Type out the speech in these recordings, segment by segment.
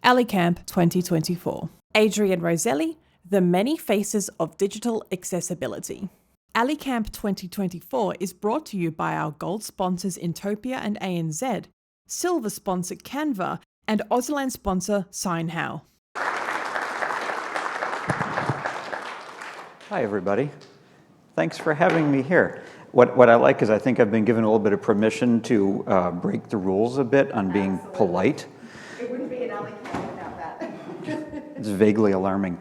AliCamp 2024. Adrian Roselli, The Many Faces of Digital Accessibility. AliCamp 2024 is brought to you by our gold sponsors Intopia and ANZ, silver sponsor Canva, and Auslan sponsor SignHow. Hi, everybody. Thanks for having me here. What I like is I think I've been given a little bit of permission to break the rules a bit on being polite. It wouldn't be an AliCamp without that. It's vaguely alarming.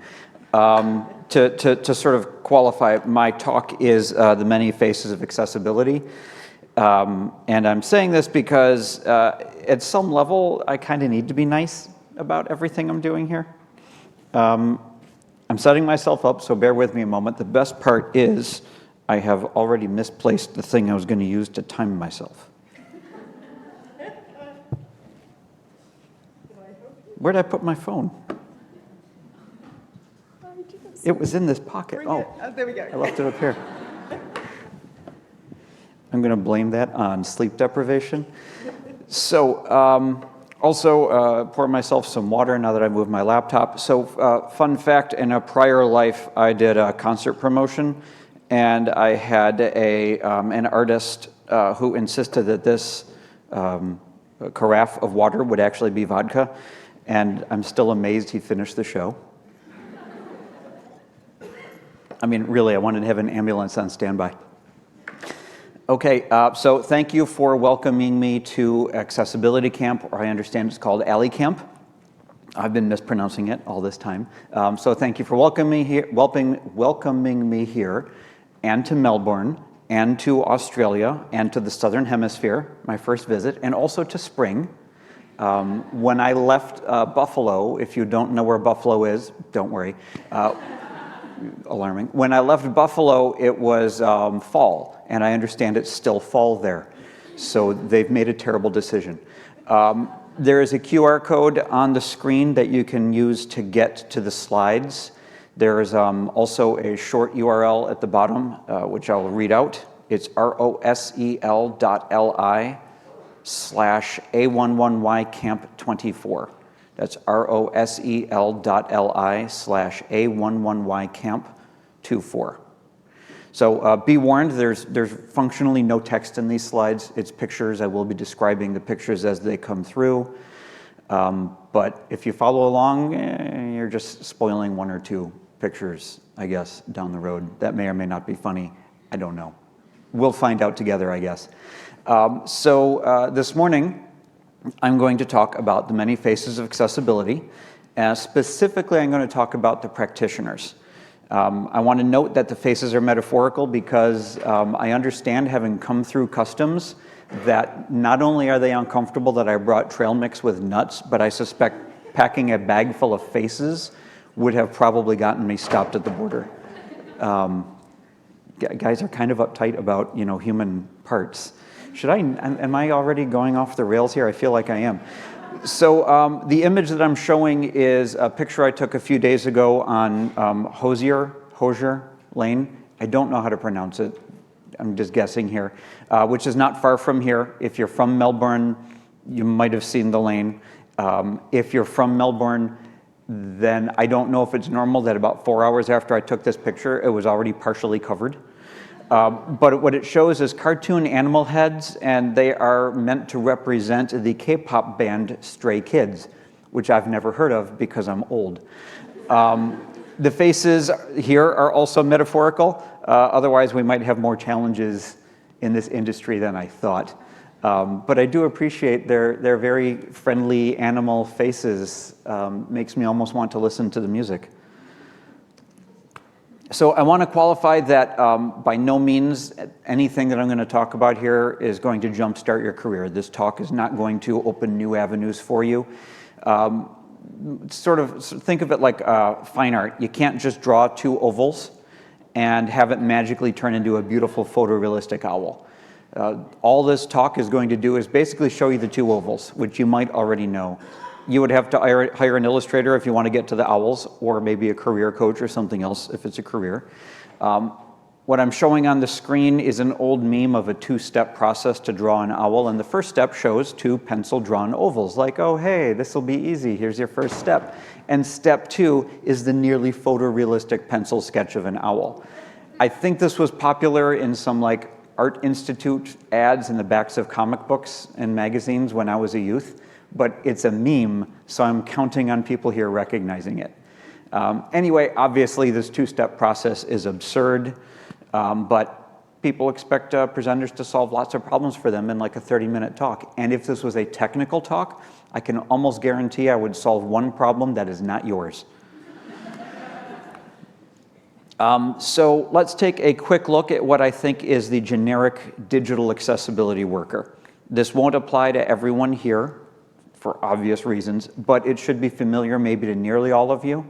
To sort of qualify, my talk is The Many Faces of Accessibility. And I'm saying this because at some level, I kind of need to be nice about everything I'm doing here. I'm setting myself up, so bear with me a moment. The best part is I have already misplaced the thing I was going to use to time myself. Where'd I put my phone? It was in this pocket. Oh, There we go. I left it up here. I'm going to blame that on sleep deprivation. So also pour myself some water now that I moved my laptop. So fun fact, in a prior life, I did a concert promotion, and I had an artist who insisted that this carafe of water would actually be vodka, and I'm still amazed he finished the show. I mean, really, I wanted to have an ambulance on standby. Okay, so thank you for welcoming me to Accessibility Camp, or I understand it's called AliCamp. I've been mispronouncing it all this time. So thank you for welcoming me here, and to Melbourne, and to Australia, and to the Southern Hemisphere, my first visit, and also to spring. When I left Buffalo, if you don't know where Buffalo is, don't worry. Alarming. When I left Buffalo, it was fall, and I understand it's still fall there. So they've made a terrible decision. There is a QR code on the screen that you can use to get to the slides. There is also a short URL at the bottom, which I will read out. It's rosel.li/A11ycamp24. That's rosel.li/A11ycamp24. So be warned, there's functionally no text in these slides. It's pictures. I will be describing the pictures as they come through. But if you follow along, you're just spoiling one or two pictures, I guess, down the road. That may or may not be funny. I don't know. We'll find out together, I guess. This morning, I'm going to talk about the many faces of accessibility. Specifically, I'm going to talk about the practitioners. I want to note that the faces are metaphorical because I understand, having come through customs, that not only are they uncomfortable that I brought trail mix with nuts, but I suspect packing a bag full of faces would have probably gotten me stopped at the border. Guys are kind of uptight about, human parts. Am I already going off the rails here? I feel like I am. So the image that I'm showing is a picture I took a few days ago on Hosier Lane. I don't know how to pronounce it. I'm just guessing here, which is not far from here. If you're from Melbourne, you might have seen the lane. If you're from Melbourne, then I don't know if it's normal that about 4 hours after I took this picture, it was already partially covered. But what it shows is cartoon animal heads, and they are meant to represent the K-pop band Stray Kids, which I've never heard of because I'm old. The faces here are also metaphorical. Otherwise, we might have more challenges in this industry than I thought. But I do appreciate their very friendly animal faces. Makes me almost want to listen to the music. So I want to qualify that by no means anything that I'm going to talk about here is going to jumpstart your career. This talk is not going to open new avenues for you. Sort of think of it like fine art. You can't just draw two ovals and have it magically turn into a beautiful photorealistic owl. All this talk is going to do is basically show you the two ovals, which you might already know. You would have to hire an illustrator if you want to get to the owls, or maybe a career coach or something else if it's a career. What I'm showing on the screen is an old meme of a two-step process to draw an owl, and the first step shows two pencil-drawn ovals, like, oh, hey, this will be easy, here's your first step. And step 2 is the nearly photorealistic pencil sketch of an owl. I think this was popular in some like Art Institute ads in the backs of comic books and magazines when I was a youth, but it's a meme, so I'm counting on people here recognizing it. Anyway, obviously this two-step process is absurd, but people expect presenters to solve lots of problems for them in like a 30-minute talk. And if this was a technical talk, I can almost guarantee I would solve one problem that is not yours. So let's take a quick look at what I think is the generic digital accessibility worker. This won't apply to everyone here for obvious reasons, but it should be familiar maybe to nearly all of you.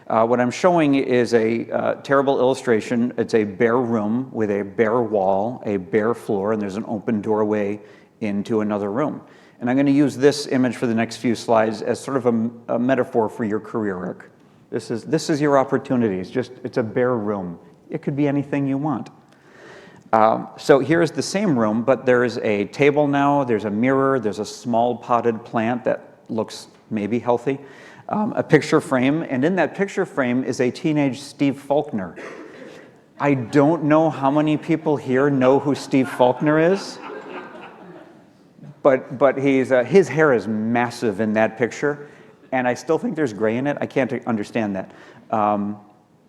What I'm showing is a terrible illustration. It's a bare room with a bare wall, a bare floor, and there's an open doorway into another room. And I'm going to use this image for the next few slides as sort of a metaphor for your career arc. This is your opportunity. It's a bare room. It could be anything you want. So here's the same room, but there's a table now, there's a mirror, there's a small potted plant that looks maybe healthy, a picture frame, and in that picture frame is a teenage Steve Faulkner. I don't know how many people here know who Steve Faulkner is, but his hair is massive in that picture. And I still think there's gray in it. I can't understand that.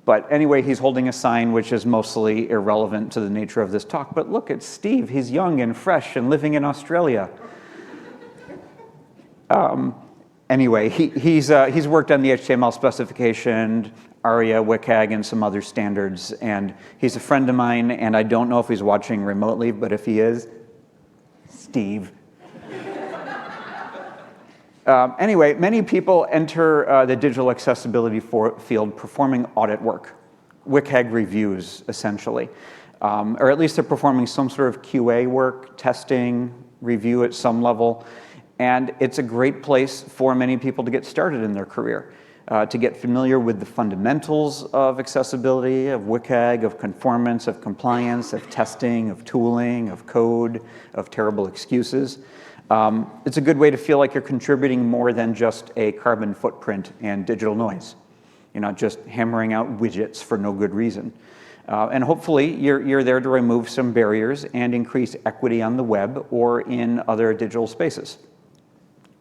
But anyway, he's holding a sign which is mostly irrelevant to the nature of this talk. But look at Steve. He's young and fresh and living in Australia. Anyway, he's worked on the HTML specification, ARIA, WCAG, and some other standards. And he's a friend of mine, and I don't know if he's watching remotely, but if he is, Steve. Anyway, many people enter the digital accessibility field performing audit work, WCAG reviews, essentially. Or at least they're performing some sort of QA work, testing, review at some level. And it's a great place for many people to get started in their career, to get familiar with the fundamentals of accessibility, of WCAG, of conformance, of compliance, of testing, of tooling, of code, of terrible excuses. It's a good way to feel like you're contributing more than just a carbon footprint and digital noise. You're not just hammering out widgets for no good reason. And hopefully you're there to remove some barriers and increase equity on the web or in other digital spaces.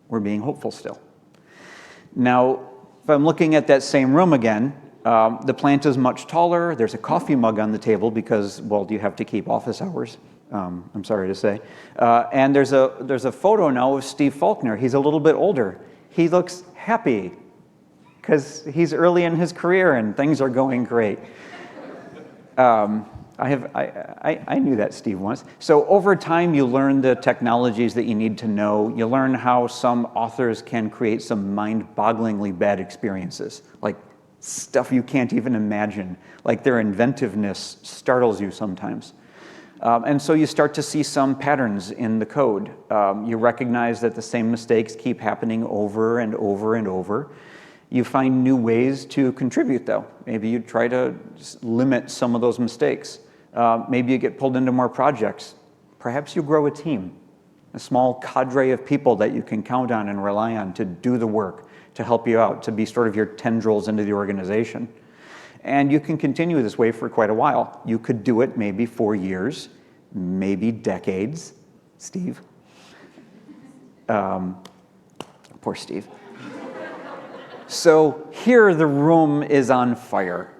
We're being hopeful still. Now, if I'm looking at that same room again, the plant is much taller. There's a coffee mug on the table because, well, you have to keep office hours. I'm sorry to say. And there's a photo now of Steve Faulkner. He's a little bit older. He looks happy because he's early in his career and things are going great. I knew that Steve once. So over time, you learn the technologies that you need to know. You learn how some authors can create some mind-bogglingly bad experiences, like stuff you can't even imagine. Like their inventiveness startles you sometimes. And so you start to see some patterns in the code. You recognize that the same mistakes keep happening over and over and over. You find new ways to contribute, though. Maybe you try to limit some of those mistakes. Maybe you get pulled into more projects. Perhaps you grow a team, a small cadre of people that you can count on and rely on to do the work, to help you out, to be sort of your tendrils into the organization. And you can continue this way for quite a while. You could do it maybe for years, maybe decades. Steve. Poor Steve. So here the room is on fire.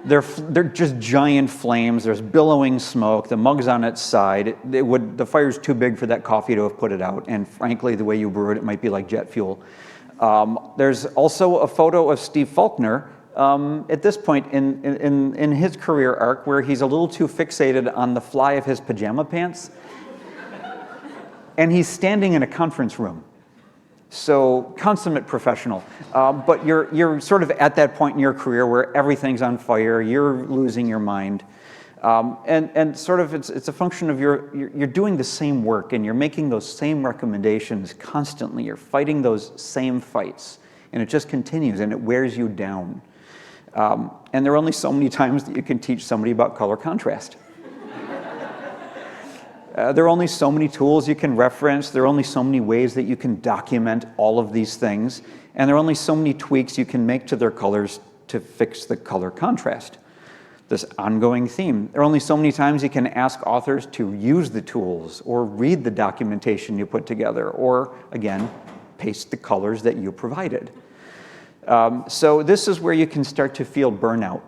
They're just giant flames. There's billowing smoke. The mug's on its side. The fire's too big for that coffee to have put it out. And frankly, the way you brew it, it might be like jet fuel. There's also a photo of Steve Faulkner at this point in his career arc where he's a little too fixated on the fly of his pajama pants. And he's standing in a conference room. So consummate professional, but you're sort of at that point in your career where everything's on fire, you're losing your mind, and sort of it's a function of you're doing the same work and you're making those same recommendations constantly. You're fighting those same fights, and it just continues and it wears you down. And there are only so many times that you can teach somebody about color contrast. There are only so many tools you can reference. There are only so many ways that you can document all of these things. And there are only so many tweaks you can make to their colors to fix the color contrast. This ongoing theme. There are only so many times you can ask authors to use the tools or read the documentation you put together or, again, paste the colors that you provided. So this is where you can start to feel burnout.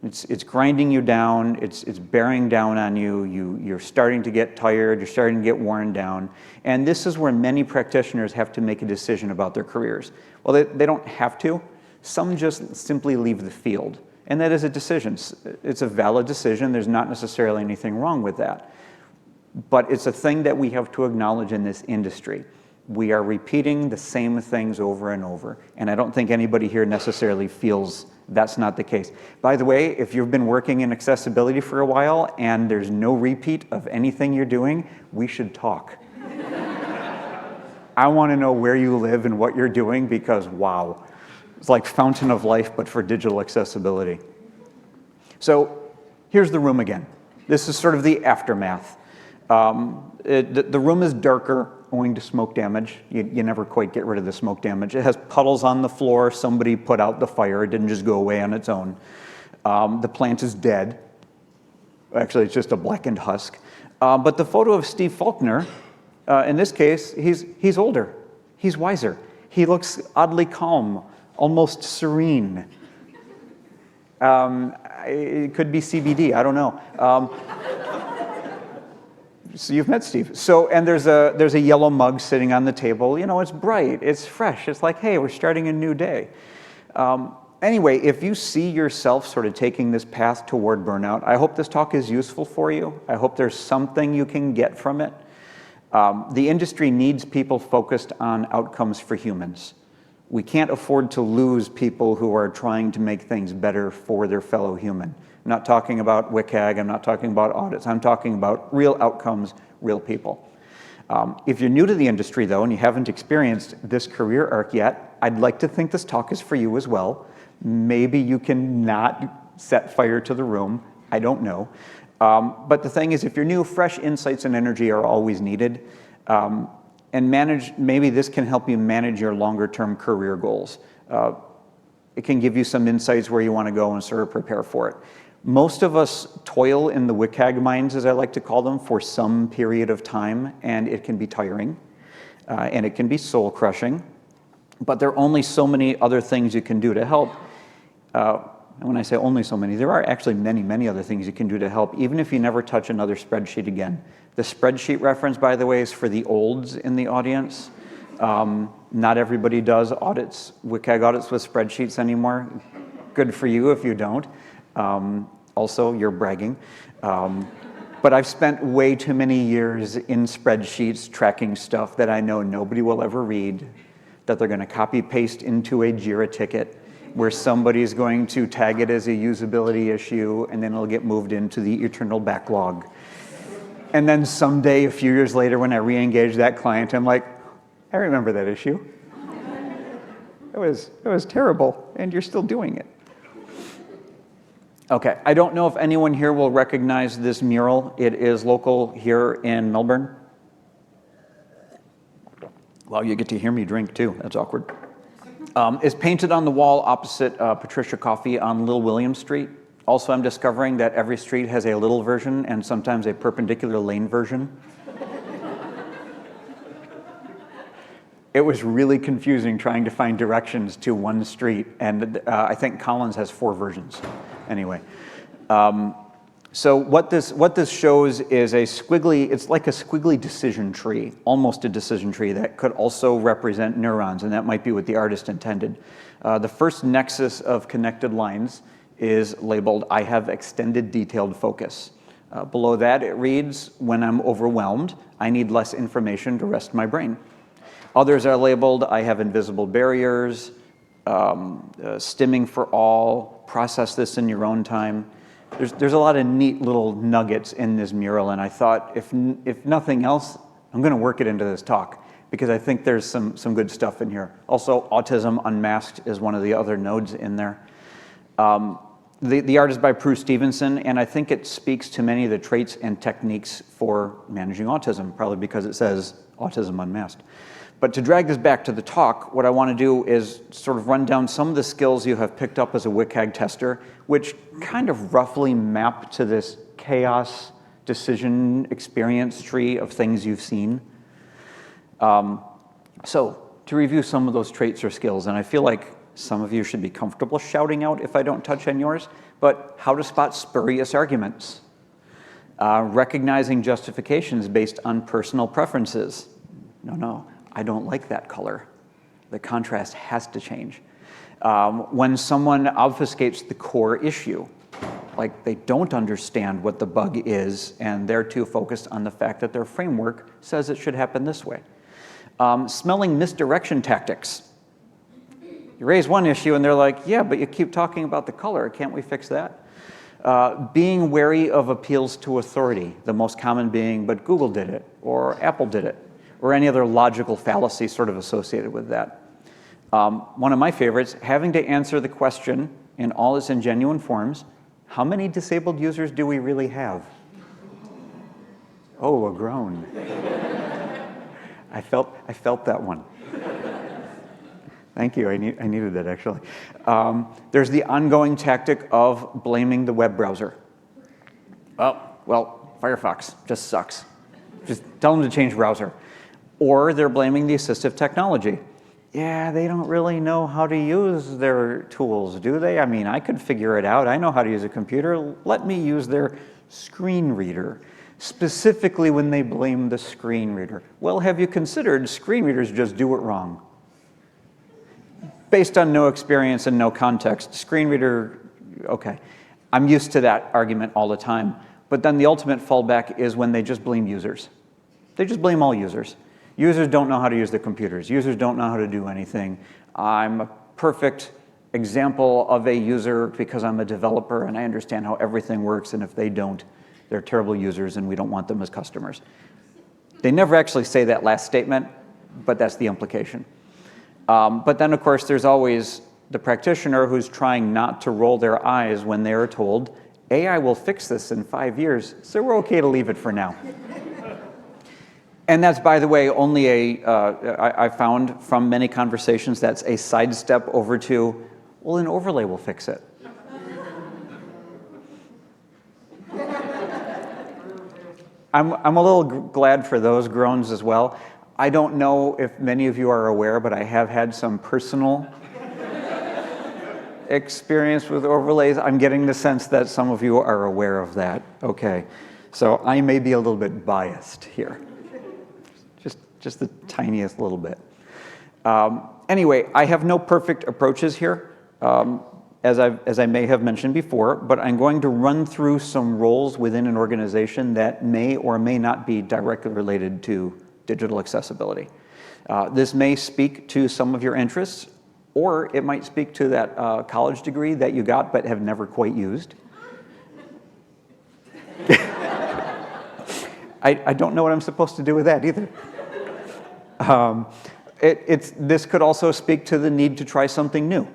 It's grinding you down, it's bearing down on you, you're starting to get tired, you're starting to get worn down. And this is where many practitioners have to make a decision about their careers. Well, they don't have to. Some just simply leave the field. And that is a decision. It's a valid decision. There's not necessarily anything wrong with that. But it's a thing that we have to acknowledge in this industry. We are repeating the same things over and over. And I don't think anybody here necessarily feels that's not the case. By the way, if you've been working in accessibility for a while and there's no repeat of anything you're doing, we should talk. I want to know where you live and what you're doing because, wow, it's like Fountain of Life, but for digital accessibility. So here's the room again. This is sort of the aftermath. The room is darker owing to smoke damage. You never quite get rid of the smoke damage. It has puddles on the floor. Somebody put out the fire. It didn't just go away on its own. The plant is dead. Actually, it's just a blackened husk. But the photo of Steve Faulkner, in this case, he's older. He's wiser. He looks oddly calm, almost serene. It could be CBD. I don't know. So you've met Steve. So, and there's a yellow mug sitting on the table. You know, it's bright, it's fresh. It's like, hey, we're starting a new day. Anyway, if you see yourself sort of taking this path toward burnout, I hope this talk is useful for you. I hope there's something you can get from it. The industry needs people focused on outcomes for humans. We can't afford to lose people who are trying to make things better for their fellow human. I'm not talking about WCAG, I'm not talking about audits, I'm talking about real outcomes, real people. If you're new to the industry though, and you haven't experienced this career arc yet, I'd like to think this talk is for you as well. Maybe you can not set fire to the room, I don't know. But the thing is, if you're new, fresh insights and energy are always needed. And maybe this can help you manage your longer term career goals. It can give you some insights where you want to go and sort of prepare for it. Most of us toil in the WCAG mines, as I like to call them, for some period of time, and it can be tiring, and it can be soul crushing, but there are only so many other things you can do to help. And when I say only so many, there are actually many, many other things you can do to help, even if you never touch another spreadsheet again. The spreadsheet reference, by the way, is for the olds in the audience. Not everybody does audits, WCAG audits with spreadsheets anymore. Good for you if you don't. Also, you're bragging. But I've spent way too many years in spreadsheets tracking stuff that I know nobody will ever read, that they're going to copy paste into a JIRA ticket, where somebody's going to tag it as a usability issue, and then it'll get moved into the eternal backlog. And then someday, a few years later, when I re-engage that client, I'm like, I remember that issue. It was terrible, and you're still doing it. Okay, I don't know if anyone here will recognize this mural. It is local here in Melbourne. Well, you get to hear me drink too. That's awkward. It's painted on the wall opposite Patricia Coffee on Little William Street. Also, I'm discovering that every street has a little version and sometimes a perpendicular lane version. It was really confusing trying to find directions to one street, and I think Collins has 4 versions. Anyway, so what this shows is a squiggly, it's like a squiggly decision tree, almost a decision tree that could also represent neurons, and that might be what the artist intended. The first nexus of connected lines is labeled, I have extended detailed focus. Below that it reads, when I'm overwhelmed, I need less information to rest my brain. Others are labeled, I have invisible barriers, stimming for all, process this in your own time. There's a lot of neat little nuggets in this mural, and I thought, if nothing else, I'm going to work it into this talk, because I think there's some good stuff in here. Also, autism unmasked is one of the other nodes in there. The art is by Prue Stevenson, and I think it speaks to many of the traits and techniques for managing autism, probably because it says autism unmasked. But to drag this back to the talk, what I want to do is sort of run down some of the skills you have picked up as a WCAG tester, which kind of roughly map to this chaos decision experience tree of things you've seen. So to review some of those traits or skills, and I feel like some of you should be comfortable shouting out if I don't touch on yours, but how to spot spurious arguments, recognizing justifications based on personal preferences. No, I don't like that color. The contrast has to change. When someone obfuscates the core issue, like they don't understand what the bug is and they're too focused on the fact that their framework says it should happen this way. Smelling misdirection tactics. You raise one issue and they're like, yeah, but you keep talking about the color. Can't we fix that? Being wary of appeals to authority, the most common being, but Google did it, or Apple did it, or any other logical fallacy sort of associated with that. One of my favorites, having to answer the question in all its ingenuine forms, how many disabled users do we really have? Oh, a groan. I felt that one. Thank you, I needed that actually. There's the ongoing tactic of blaming the web browser. Well, Firefox just sucks. Just tell them to change browser. Or they're blaming the assistive technology. Yeah, they don't really know how to use their tools, do they? I mean, I could figure it out. I know how to use a computer. Let me use their screen reader. Specifically when they blame the screen reader. Well, have you considered screen readers just do it wrong? Based on no experience and no context, screen reader, okay. I'm used to that argument all the time. But then the ultimate fallback is when they just blame users. They just blame all users. Users don't know how to use their computers. Users don't know how to do anything. I'm a perfect example of a user because I'm a developer and I understand how everything works, and if they don't, they're terrible users and we don't want them as customers. They never actually say that last statement, but that's the implication. But then, of course, there's always the practitioner who's trying not to roll their eyes when they are told, AI will fix this in 5 years, so we're okay to leave it for now. And that's, by the way, only I found from many conversations, that's a sidestep over to, well, an overlay will fix it. I'm a little glad for those groans as well. I don't know if many of you are aware, but I have had some personal experience with overlays. I'm getting the sense that some of you are aware of that. Okay, so I may be a little bit biased here. Just the tiniest little bit. Anyway, I have no perfect approaches here, as I may have mentioned before, but I'm going to run through some roles within an organization that may or may not be directly related to digital accessibility. This may speak to some of your interests, or it might speak to that college degree that you got but have never quite used. I don't know what I'm supposed to do with that either. This could also speak to the need to try something new.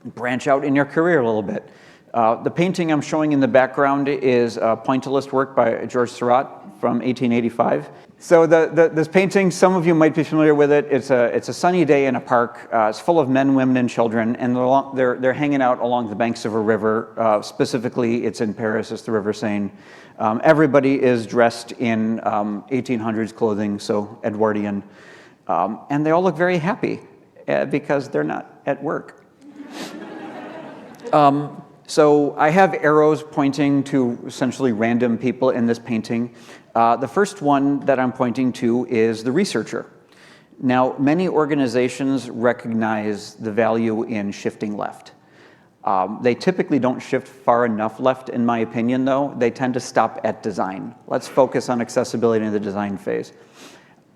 Branch out in your career a little bit. The painting I'm showing in the background is pointillist work by George Seurat from 1885. So this painting, some of you might be familiar with it. It's a sunny day in a park. It's full of men, women, and children, and they're hanging out along the banks of a river. Specifically, it's in Paris. It's the River Seine. Everybody is dressed in 1800s clothing, so Edwardian, and they all look very happy because they're not at work. So I have arrows pointing to essentially random people in this painting. The first one that I'm pointing to is the researcher. Now, many organizations recognize the value in shifting left. They typically don't shift far enough left, in my opinion, though. They tend to stop at design. Let's focus on accessibility in the design phase.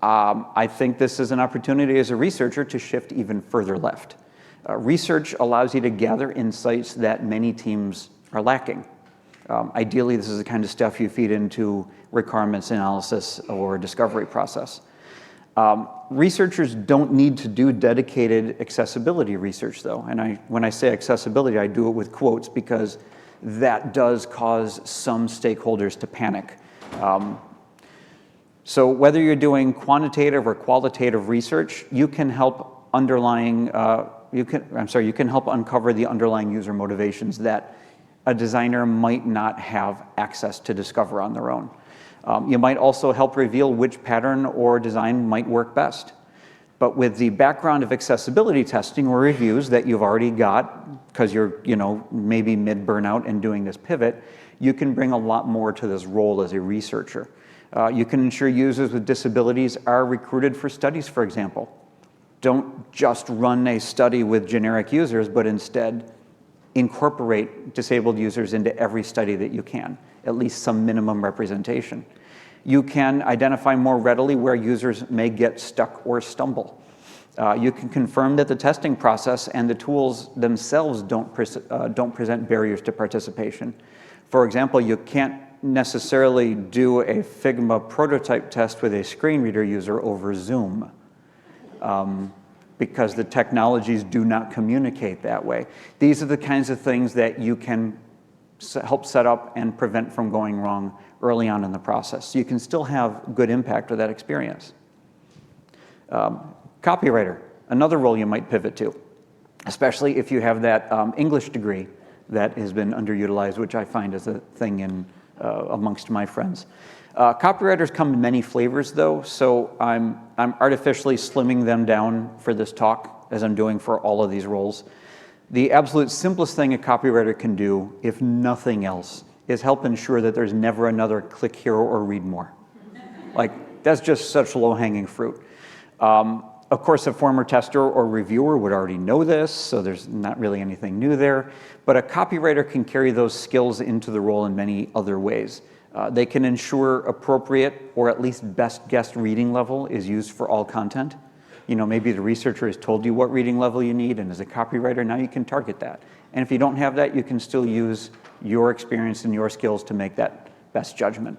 I think this is an opportunity as a researcher to shift even further left. Research allows you to gather insights that many teams are lacking. Ideally, this is the kind of stuff you feed into requirements analysis or discovery process. Researchers don't need to do dedicated accessibility research, though. And when I say accessibility, I do it with quotes because that does cause some stakeholders to panic. So whether you're doing quantitative or qualitative research, you can help you can help uncover the underlying user motivations that a designer might not have access to discover on their own. You might also help reveal which pattern or design might work best. But with the background of accessibility testing or reviews that you've already got, because you're maybe mid-burnout and doing this pivot, you can bring a lot more to this role as a researcher. You can ensure users with disabilities are recruited for studies, for example. Don't just run a study with generic users, but instead incorporate disabled users into every study that you can, at least some minimum representation. You can identify more readily where users may get stuck or stumble. You can confirm that the testing process and the tools themselves don't present barriers to participation. For example, you can't necessarily do a Figma prototype test with a screen reader user over Zoom. Because the technologies do not communicate that way. These are the kinds of things that you can help set up and prevent from going wrong early on in the process. So you can still have good impact with that experience. Copywriter, another role you might pivot to, especially if you have that English degree that has been underutilized, which I find is a thing amongst my friends. Copywriters come in many flavors, though, so I'm artificially slimming them down for this talk, as I'm doing for all of these roles. The absolute simplest thing a copywriter can do, if nothing else, is help ensure that there's never another click here or read more. Like, that's just such low-hanging fruit. Of course, a former tester or reviewer would already know this, so there's not really anything new there. But a copywriter can carry those skills into the role in many other ways. They can ensure appropriate or at least best guess reading level is used for all content. Maybe the researcher has told you what reading level you need, and as a copywriter, now you can target that. And if you don't have that, you can still use your experience and your skills to make that best judgment.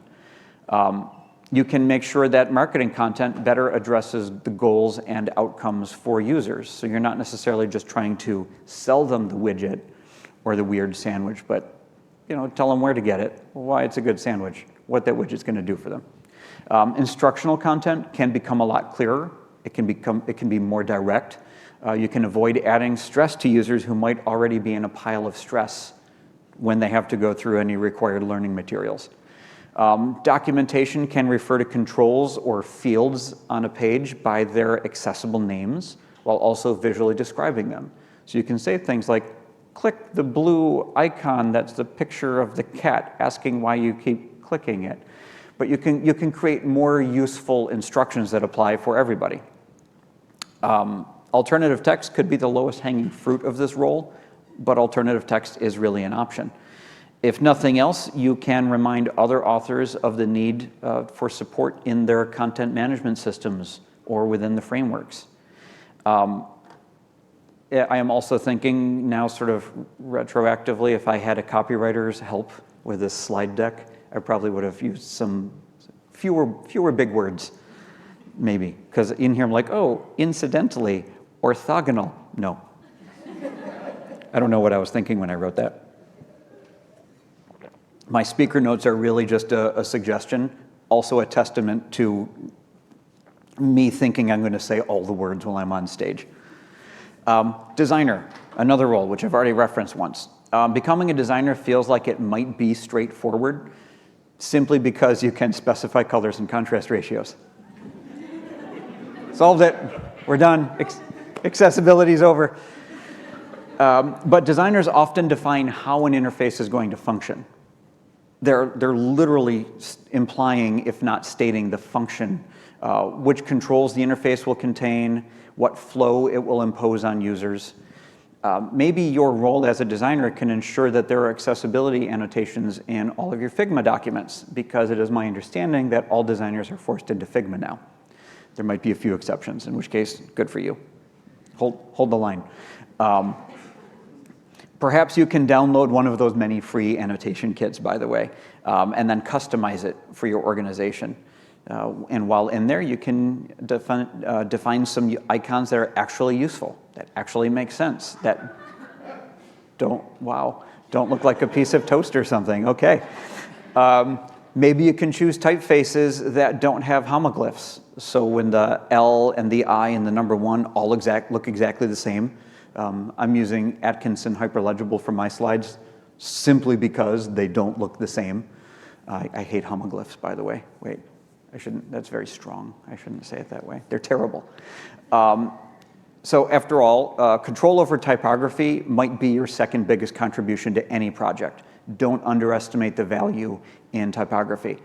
You can make sure that marketing content better addresses the goals and outcomes for users. So you're not necessarily just trying to sell them the widget or the weird sandwich, but tell them where to get it, why it's a good sandwich, what that widget's going to do for them. Instructional content can become a lot clearer. It can be more direct. You can avoid adding stress to users who might already be in a pile of stress when they have to go through any required learning materials. Documentation can refer to controls or fields on a page by their accessible names while also visually describing them. So you can say things like, click the blue icon that's the picture of the cat, asking why you keep clicking it. But you can create more useful instructions that apply for everybody. Alternative text could be the lowest hanging fruit of this role, but alternative text is really an option. If nothing else, you can remind other authors of the need for support in their content management systems or within the frameworks. I am also thinking now sort of retroactively, if I had a copywriter's help with this slide deck, I probably would have used some fewer big words, maybe. Because in here I'm like, oh, incidentally, orthogonal. No. I don't know what I was thinking when I wrote that. My speaker notes are really just a suggestion, also a testament to me thinking I'm going to say all the words while I'm on stage. Designer, another role, which I've already referenced once. Becoming a designer feels like it might be straightforward simply because you can specify colors and contrast ratios. Solved it. We're done. Accessibility is over. But designers often define how an interface is going to function. They're literally implying, if not stating, the function, which controls the interface will contain, what flow it will impose on users. Maybe your role as a designer can ensure that there are accessibility annotations in all of your Figma documents, because it is my understanding that all designers are forced into Figma now. There might be a few exceptions, in which case, good for you. Hold the line. Perhaps you can download one of those many free annotation kits, by the way, and then customize it for your organization. And while in there, you can define some icons that are actually useful, that actually make sense, that don't look like a piece of toast or something. Okay. Maybe you can choose typefaces that don't have homoglyphs. So when the L and the I and the number 1 all look exactly the same. I'm using Atkinson Hyperlegible for my slides simply because they don't look the same. I hate homoglyphs, by the way. Wait, I shouldn't, that's very strong. I shouldn't say it that way. They're terrible. So after all, control over typography might be your second biggest contribution to any project. Don't underestimate the value in typography,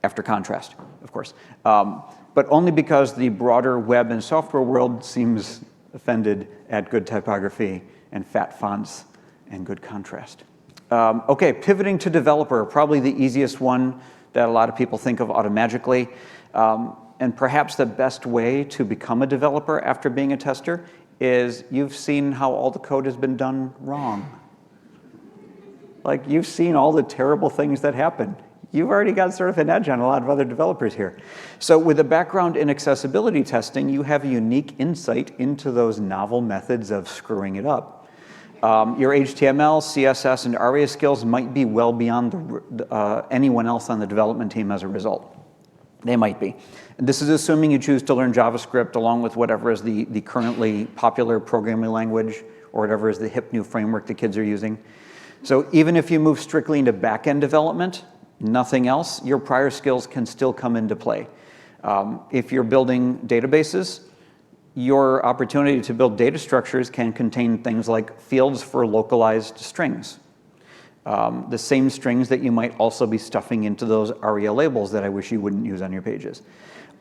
after contrast, of course. But only because the broader web and software world seems offended at good typography and fat fonts and good contrast. Okay, pivoting to developer, probably the easiest one that a lot of people think of automatically. And perhaps the best way to become a developer after being a tester is you've seen how all the code has been done wrong. Like, you've seen all the terrible things that happen. You've already got sort of an edge on a lot of other developers here. So with a background in accessibility testing, you have a unique insight into those novel methods of screwing it up. Your HTML, CSS, and ARIA skills might be well beyond anyone else on the development team as a result. They might be. And this is assuming you choose to learn JavaScript along with whatever is the currently popular programming language or whatever is the hip new framework the kids are using. So even if you move strictly into back-end development, nothing else, your prior skills can still come into play. If you're building databases, your opportunity to build data structures can contain things like fields for localized strings. The same strings that you might also be stuffing into those ARIA labels that I wish you wouldn't use on your pages.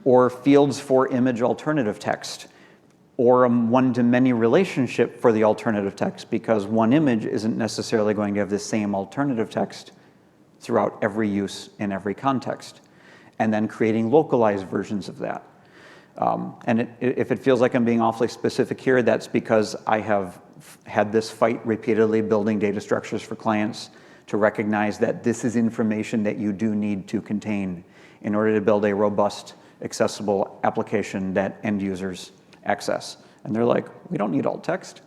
Or fields for image alternative text. Or a one-to-many relationship for the alternative text, because one image isn't necessarily going to have the same alternative text throughout every use in every context. And then creating localized versions of that. And if it feels like I'm being awfully specific here, that's because I have had this fight repeatedly building data structures for clients to recognize that this is information that you do need to contain in order to build a robust, accessible application that end users access. And they're like, we don't need alt text.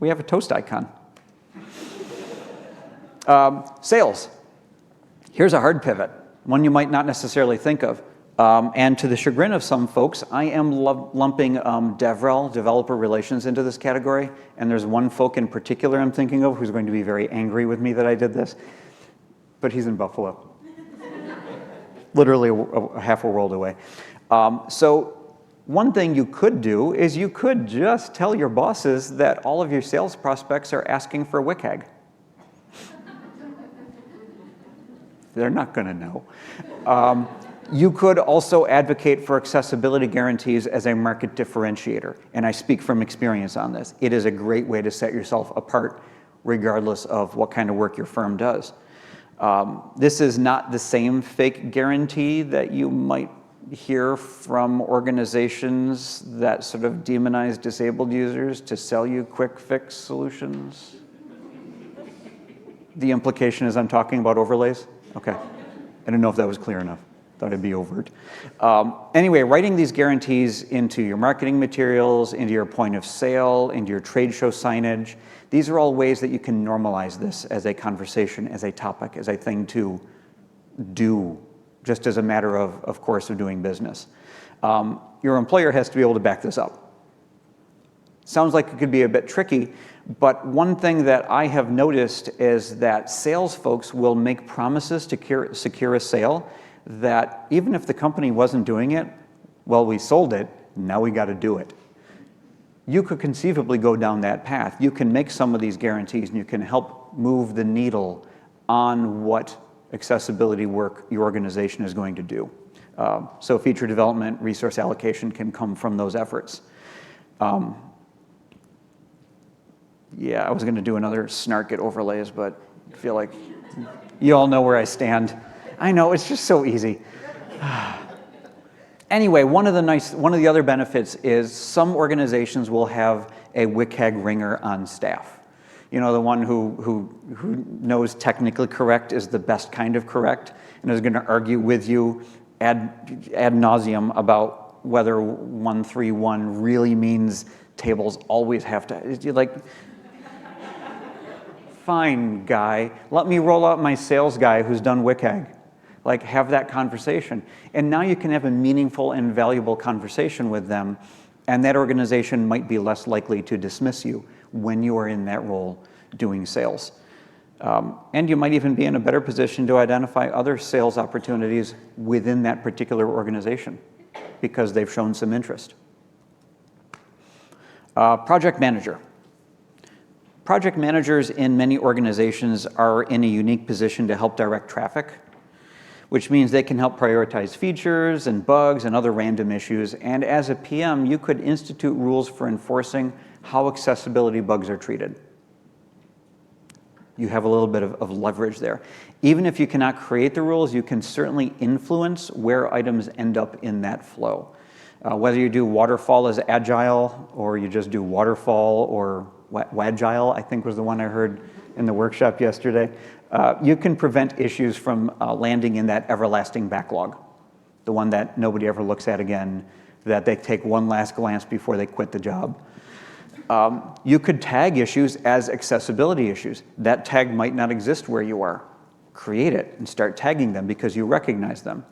We have a toast icon. Sales. Here's a hard pivot, one you might not necessarily think of. And to the chagrin of some folks, I am lumping DevRel, developer relations, into this category. And there's one folk in particular I'm thinking of who's going to be very angry with me that I did this. But he's in Buffalo. Literally half a world away. So one thing you could do is you could just tell your bosses that all of your sales prospects are asking for WCAG. They're not going to know. You could also advocate for accessibility guarantees as a market differentiator, and I speak from experience on this. It is a great way to set yourself apart regardless of what kind of work your firm does. This is not the same fake guarantee that you might hear from organizations that sort of demonize disabled users to sell you quick fix solutions. The implication is I'm talking about overlays? Okay. I don't know if that was clear enough. Thought it'd be overt. Anyway, writing these guarantees into your marketing materials, into your point of sale, into your trade show signage, these are all ways that you can normalize this as a conversation, as a topic, as a thing to do, just as a matter of course of doing business. Your employer has to be able to back this up. Sounds like it could be a bit tricky, but one thing that I have noticed is that sales folks will make promises to secure a sale that even if the company wasn't doing it, well, we sold it, now we got to do it. You could conceivably go down that path. You can make some of these guarantees and you can help move the needle on what accessibility work your organization is going to do. So feature development, resource allocation can come from those efforts. Yeah, I was going to do another snark at overlays, but I feel like you all know where I stand. I know, it's just so easy. Anyway, one of the other benefits is some organizations will have a WCAG ringer on staff. You know, the one who knows technically correct is the best kind of correct and is going to argue with you ad nauseum about whether 131 really means tables always have to, you're like, fine, guy, let me roll out my sales guy who's done WCAG. Like, have that conversation. And now you can have a meaningful and valuable conversation with them, and that organization might be less likely to dismiss you when you are in that role doing sales. And you might even be in a better position to identify other sales opportunities within that particular organization because they've shown some interest. Project manager. Project managers in many organizations are in a unique position to help direct traffic, which means they can help prioritize features and bugs and other random issues. And as a PM, you could institute rules for enforcing how accessibility bugs are treated. You have a little bit of leverage there. Even if you cannot create the rules, you can certainly influence where items end up in that flow. Whether you do waterfall as agile, or you just do waterfall, or wagile, I think was the one I heard in the workshop yesterday, you can prevent issues from landing in that everlasting backlog, the one that nobody ever looks at again, that they take one last glance before they quit the job. You could tag issues as accessibility issues. That tag might not exist where you are. Create it and start tagging them because you recognize them.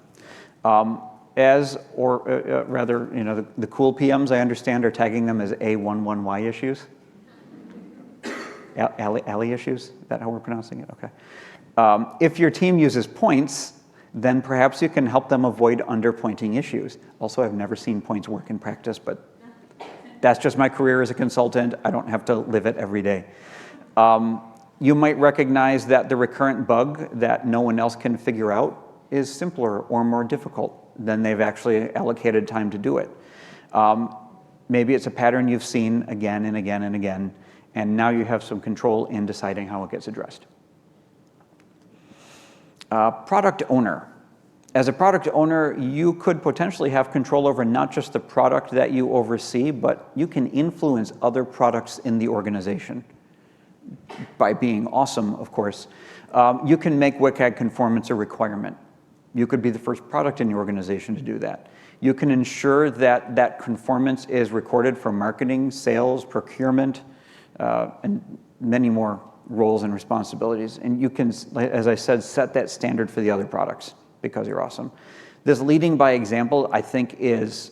Rather, the cool PMs, I understand, are tagging them as A11Y issues. Alley issues? Is that how we're pronouncing it? Okay. If your team uses points, then perhaps you can help them avoid underpointing issues. Also, I've never seen points work in practice, but that's just my career as a consultant. I don't have to live it every day. You might recognize that the recurrent bug that no one else can figure out is simpler or more difficult than they've actually allocated time to do it. Maybe it's a pattern you've seen again and again and again, and now you have some control in deciding how it gets addressed. Product owner. As a product owner, you could potentially have control over not just the product that you oversee, but you can influence other products in the organization. By being awesome, of course. You can make WCAG conformance a requirement. You could be the first product in your organization to do that. You can ensure that that conformance is recorded for marketing, sales, procurement, and many more roles and responsibilities. And you can, as I said, set that standard for the other products because you're awesome. This leading by example, I think, is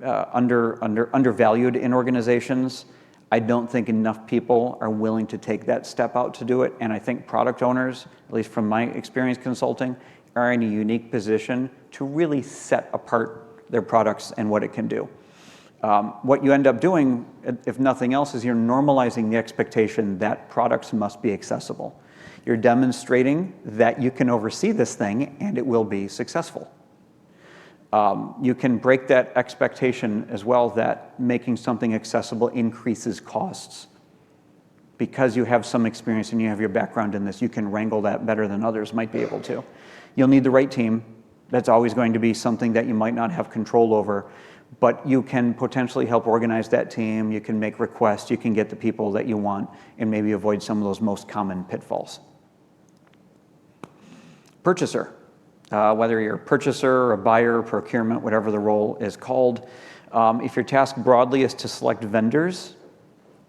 undervalued in organizations. I don't think enough people are willing to take that step out to do it. And I think product owners, at least from my experience consulting, are in a unique position to really set apart their products and what it can do. What you end up doing, if nothing else, is you're normalizing the expectation that products must be accessible. You're demonstrating that you can oversee this thing and it will be successful. You can break that expectation as well that making something accessible increases costs. Because you have some experience and you have your background in this, you can wrangle that better than others might be able to. You'll need the right team. That's always going to be something that you might not have control over, but you can potentially help organize that team. You can make requests. You can get the people that you want and maybe avoid some of those most common pitfalls. Purchaser. Whether you're a purchaser, a buyer, procurement, whatever the role is called, if your task broadly is to select vendors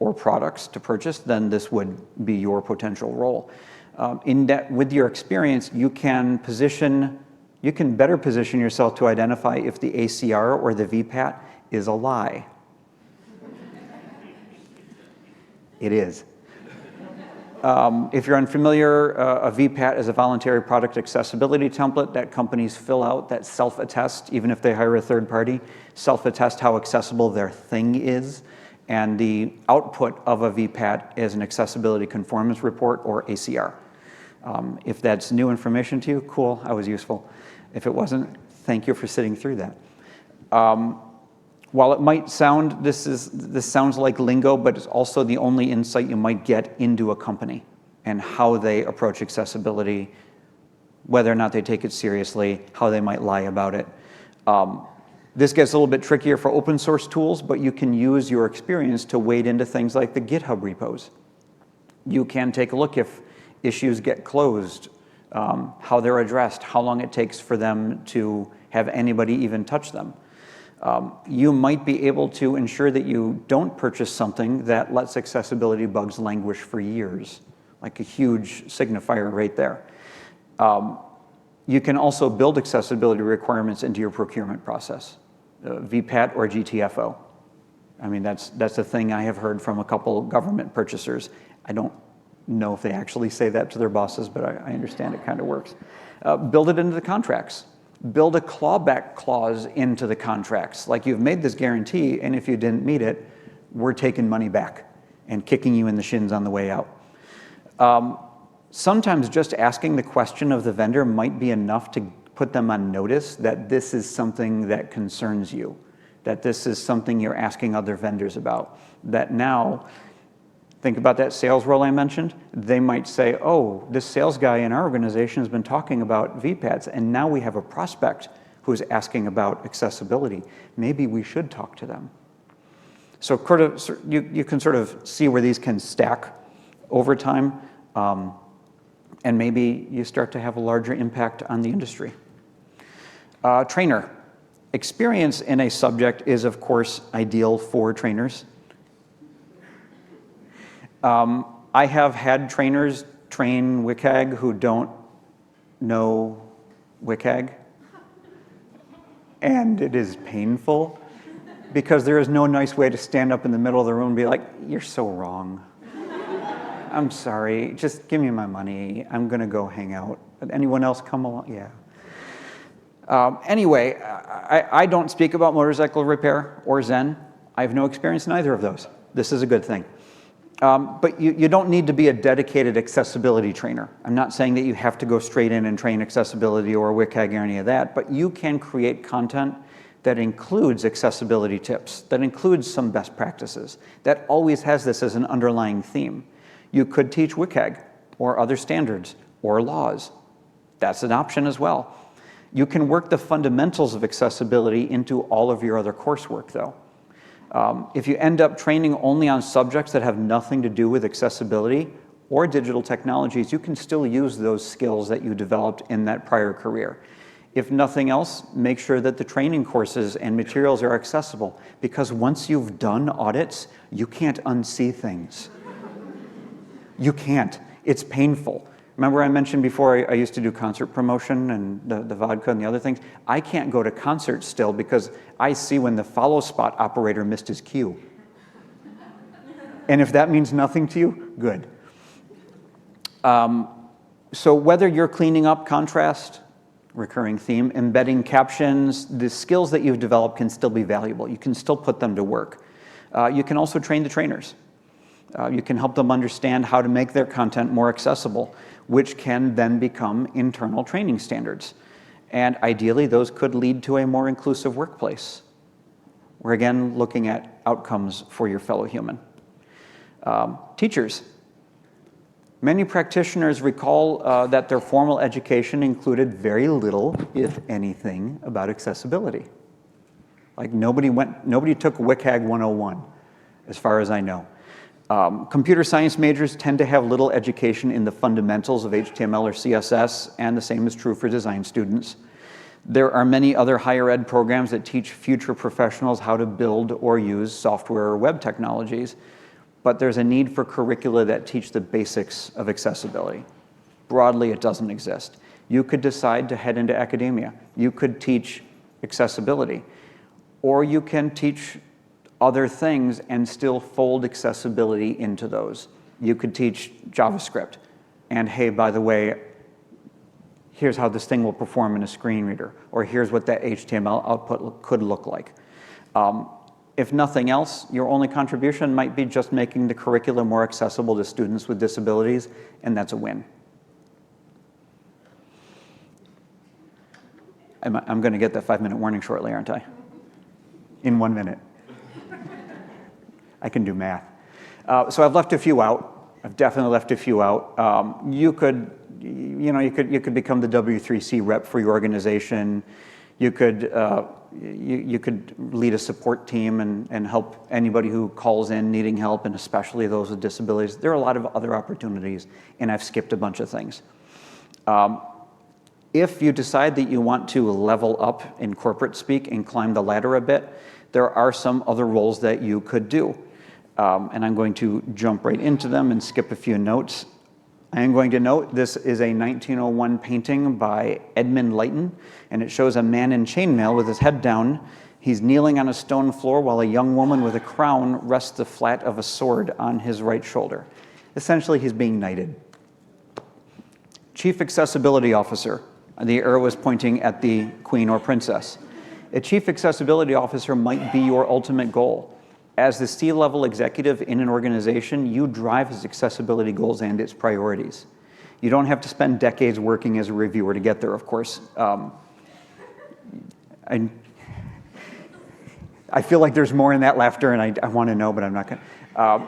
or products to purchase, then this would be your potential role. With your experience, you can better position yourself to identify if the ACR or the VPAT is a lie. It is. If you're unfamiliar, a VPAT is a voluntary product accessibility template that companies fill out that self-attest, even if they hire a third party, self-attest how accessible their thing is. And the output of a VPAT is an accessibility conformance report, or ACR. If that's new information to you, cool, I was useful. If it wasn't, thank you for sitting through that. While it might sound, this sounds like lingo, but it's also the only insight you might get into a company and how they approach accessibility, whether or not they take it seriously, how they might lie about it. This gets a little bit trickier for open source tools, but you can use your experience to wade into things like the GitHub repos. You can take a look if issues get closed how they're addressed, how long it takes for them to have anybody even touch them. You might be able to ensure that you don't purchase something that lets accessibility bugs languish for years, like a huge signifier right there. You can also build accessibility requirements into your procurement process, VPAT or GTFO. I mean, that's a thing I have heard from a couple government purchasers. I don't know if they actually say that to their bosses, but I understand it kind of works. Build it into the contracts. Build a clawback clause into the contracts. Like, you've made this guarantee, and if you didn't meet it, we're taking money back and kicking you in the shins on the way out. Sometimes just asking the question of the vendor might be enough to put them on notice that this is something that concerns you, that this is something you're asking other vendors about. That now, think about that sales role I mentioned. They might say, oh, this sales guy in our organization has been talking about VPATs, and now we have a prospect who's asking about accessibility. Maybe we should talk to them. So you can sort of see where these can stack over time, and maybe you start to have a larger impact on the industry. Trainer. Experience in a subject is, of course, ideal for trainers. I have had trainers train WCAG who don't know WCAG, and it is painful because there is no nice way to stand up in the middle of the room and be like, you're so wrong. I'm sorry, just give me my money. I'm gonna go hang out. Anyone else come along? Yeah. Anyway, I don't speak about motorcycle repair or Zen. I have no experience in either of those. This is a good thing. But you don't need to be a dedicated accessibility trainer. I'm not saying that you have to go straight in and train accessibility or WCAG or any of that, but you can create content that includes accessibility tips, that includes some best practices, that always has this as an underlying theme. You could teach WCAG or other standards or laws. That's an option as well. You can work the fundamentals of accessibility into all of your other coursework, though. If you end up training only on subjects that have nothing to do with accessibility or digital technologies, you can still use those skills that you developed in that prior career. If nothing else, make sure that the training courses and materials are accessible, because once you've done audits, you can't unsee things. You can't. It's painful. Remember I mentioned before I used to do concert promotion and the vodka and the other things? I can't go to concerts still because I see when the follow spot operator missed his cue. And if that means nothing to you, good. So whether you're cleaning up contrast, recurring theme, embedding captions, the skills that you've developed can still be valuable. You can still put them to work. You can also train the trainers. You can help them understand how to make their content more accessible, which can then become internal training standards. And ideally, those could lead to a more inclusive workplace. We're again looking at outcomes for your fellow human. Teachers. Many practitioners recall that their formal education included very little, if anything, about accessibility. Like nobody took WCAG 101, as far as I know. Computer science majors tend to have little education in the fundamentals of HTML or CSS, and the same is true for design students. There are many other higher ed programs that teach future professionals how to build or use software or web technologies, but there's a need for curricula that teach the basics of accessibility. Broadly, it doesn't exist. You could decide to head into academia. You could teach accessibility, or you can teach other things and still fold accessibility into those. You could teach JavaScript, and hey, by the way, here's how this thing will perform in a screen reader, or here's what that HTML output could look like. If nothing else, your only contribution might be just making the curriculum more accessible to students with disabilities, and that's a win. I'm going to get that 5-minute warning shortly, aren't I? In 1 minute. I can do math. So I've left a few out. I've definitely left a few out. You could become the W3C rep for your organization. You could lead a support team and help anybody who calls in needing help, and especially those with disabilities. There are a lot of other opportunities, and I've skipped a bunch of things. If you decide that you want to level up in corporate speak and climb the ladder a bit, there are some other roles that you could do. And I'm going to jump right into them and skip a few notes. I am going to note this is a 1901 painting by Edmund Leighton, and it shows a man in chainmail with his head down. He's kneeling on a stone floor while a young woman with a crown rests the flat of a sword on his right shoulder. Essentially, he's being knighted. Chief Accessibility Officer. The arrow is pointing at the queen or princess. A chief accessibility officer might be your ultimate goal. As the C-level executive in an organization, you drive its accessibility goals and its priorities. You don't have to spend decades working as a reviewer to get there, of course. I feel like there's more in that laughter, and I want to know, but I'm not going to.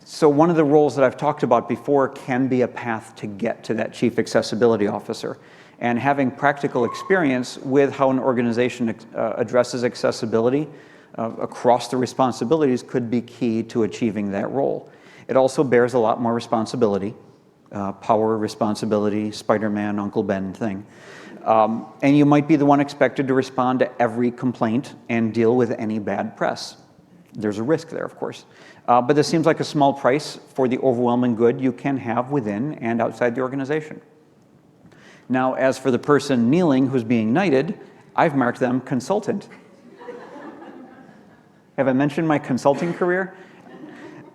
So one of the roles that I've talked about before can be a path to get to that chief accessibility officer. And having practical experience with how an organization addresses accessibility across the responsibilities could be key to achieving that role. It also bears a lot more responsibility, power, responsibility, Spider-Man, Uncle Ben thing. And you might be the one expected to respond to every complaint and deal with any bad press. There's a risk there, of course. But this seems like a small price for the overwhelming good you can have within and outside the organization. Now, as for the person kneeling who's being knighted, I've marked them consultant. Have I mentioned my consulting career?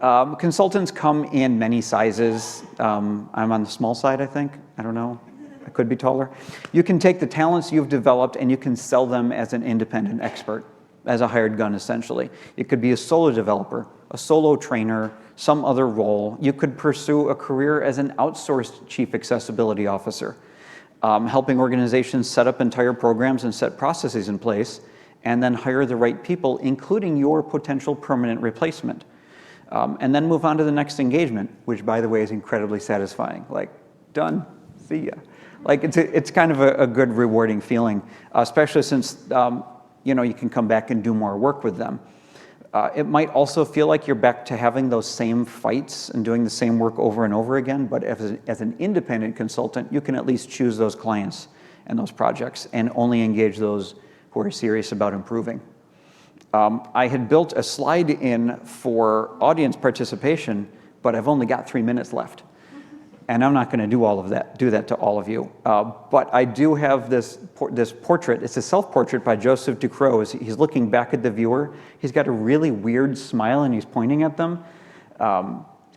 Consultants come in many sizes. I'm on the small side, I think. I don't know. I could be taller. You can take the talents you've developed and you can sell them as an independent expert, as a hired gun, essentially. It could be a solo developer, a solo trainer, some other role. You could pursue a career as an outsourced chief accessibility officer, helping organizations set up entire programs and set processes in place, and then hire the right people, including your potential permanent replacement. And then move on to the next engagement, which, by the way, is incredibly satisfying. Like, done, see ya. Like, it's kind of a good, rewarding feeling, especially since you can come back and do more work with them. It might also feel like you're back to having those same fights and doing the same work over and over again, but as an independent consultant, you can at least choose those clients and those projects and only engage those who are serious about improving. I had built a slide in for audience participation, but I've only got 3 minutes left. And I'm not going to do that to all of you. But I do have this portrait. It's a self-portrait by Joseph Ducrot. He's looking back at the viewer. He's got a really weird smile, and he's pointing at them.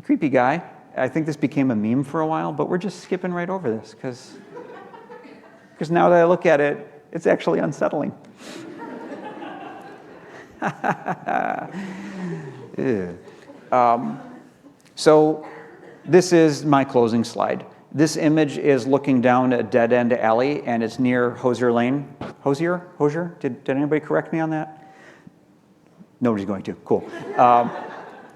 Creepy guy. I think this became a meme for a while, but we're just skipping right over this because now that I look at it, it's actually unsettling. So this is my closing slide. This image is looking down a dead-end alley, and it's near Hosier Lane. Hosier? Did anybody correct me on that? Nobody's going to. Cool.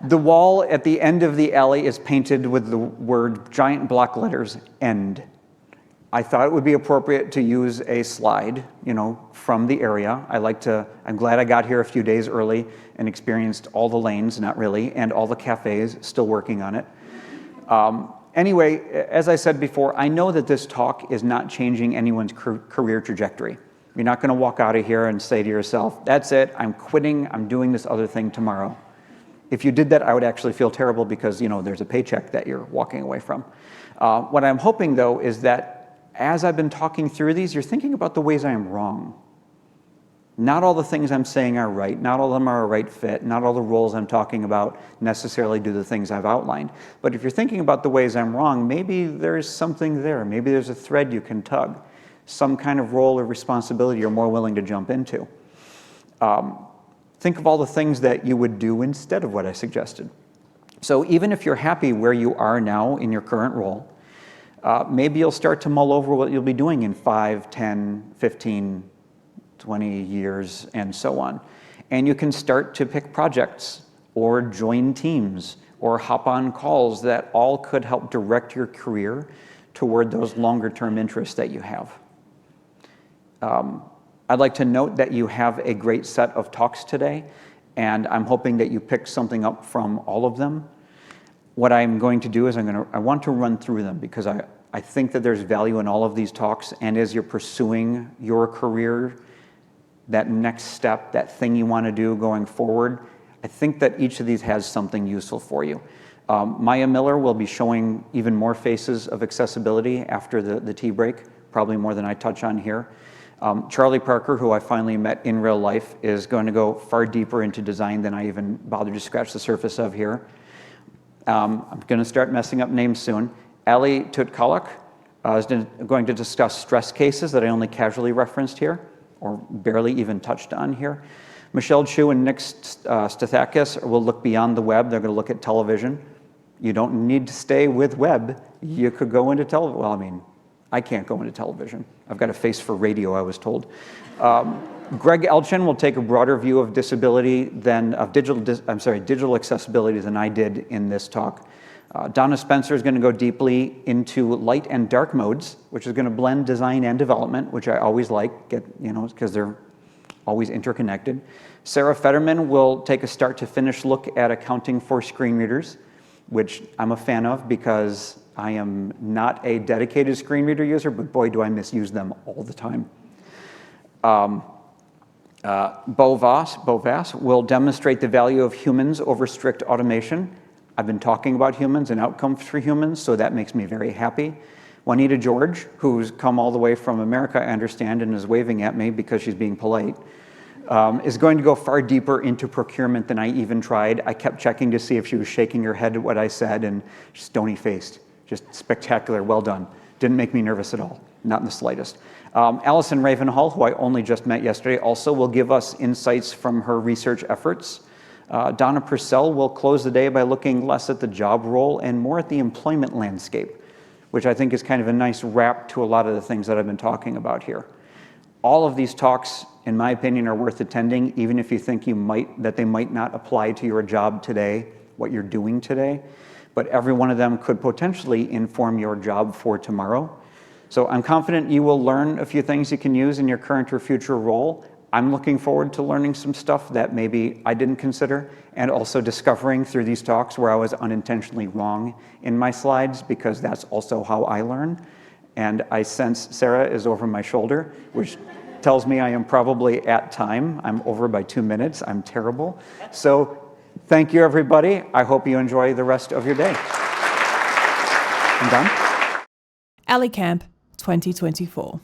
The wall at the end of the alley is painted with the word, giant block letters, end. I thought it would be appropriate to use a slide, from the area. I'm glad I got here a few days early and experienced all the lanes, not really, and all the cafes, still working on it. Anyway, as I said before, I know that this talk is not changing anyone's career trajectory. You're not going to walk out of here and say to yourself, that's it, I'm quitting, I'm doing this other thing tomorrow. If you did that, I would actually feel terrible because, there's a paycheck that you're walking away from. What I'm hoping, though, is that as I've been talking through these, you're thinking about the ways I am wrong. Not all the things I'm saying are right. Not all of them are a right fit. Not all the roles I'm talking about necessarily do the things I've outlined. But if you're thinking about the ways I'm wrong, maybe there's something there. Maybe there's a thread you can tug. Some kind of role or responsibility you're more willing to jump into. Think of all the things that you would do instead of what I suggested. So even if you're happy where you are now in your current role, maybe you'll start to mull over what you'll be doing in 5, 10, 15, 20 years, and so on. And you can start to pick projects or join teams or hop on calls that all could help direct your career toward those longer-term interests that you have. I'd like to note that you have a great set of talks today, and I'm hoping that you pick something up from all of them. What I'm going to do is I want to run through them because I think that there's value in all of these talks, and as you're pursuing your career, that next step, that thing you want to do going forward, I think that each of these has something useful for you. Maya Miller will be showing even more faces of accessibility after the tea break, probably more than I touch on here. Charlie Parker, who I finally met in real life, is going to go far deeper into design than I even bothered to scratch the surface of here. I'm going to start messing up names soon. Ali Tutkalak is going to discuss stress cases that I only casually referenced here, or barely even touched on here. Michelle Chu and Nick Stathakis will look beyond the web. They're going to look at television. You don't need to stay with web. You could go into television. Well, I mean, I can't go into television. I've got a face for radio, I was told. Greg Elchin will take a broader view of disability than of digital accessibility than I did in this talk. Donna Spencer is going to go deeply into light and dark modes, which is going to blend design and development, which I always like, because they're always interconnected. Sarah Fetterman will take a start to finish look at accounting for screen readers, which I'm a fan of because I am not a dedicated screen reader user, but boy, do I misuse them all the time. Bo Vass will demonstrate the value of humans over strict automation. I've been talking about humans and outcomes for humans, so that makes me very happy. Juanita George, who's come all the way from America, I understand, and is waving at me because she's being polite, is going to go far deeper into procurement than I even tried. I kept checking to see if she was shaking her head at what I said, and stony-faced. Just spectacular, well done. Didn't make me nervous at all, not in the slightest. Allison Ravenhall, who I only just met yesterday, also will give us insights from her research efforts. Donna Purcell will close the day by looking less at the job role and more at the employment landscape, which I think is kind of a nice wrap to a lot of the things that I've been talking about here. All of these talks, in my opinion, are worth attending, even if you think that they might not apply to your job today, what you're doing today, but every one of them could potentially inform your job for tomorrow. So I'm confident you will learn a few things you can use in your current or future role. I'm looking forward to learning some stuff that maybe I didn't consider, and also discovering through these talks where I was unintentionally wrong in my slides, because that's also how I learn. And I sense Sarah is over my shoulder, which tells me I am probably at time. I'm over by 2 minutes. I'm terrible. So thank you, everybody. I hope you enjoy the rest of your day. I'm done. Ali Camp 2024.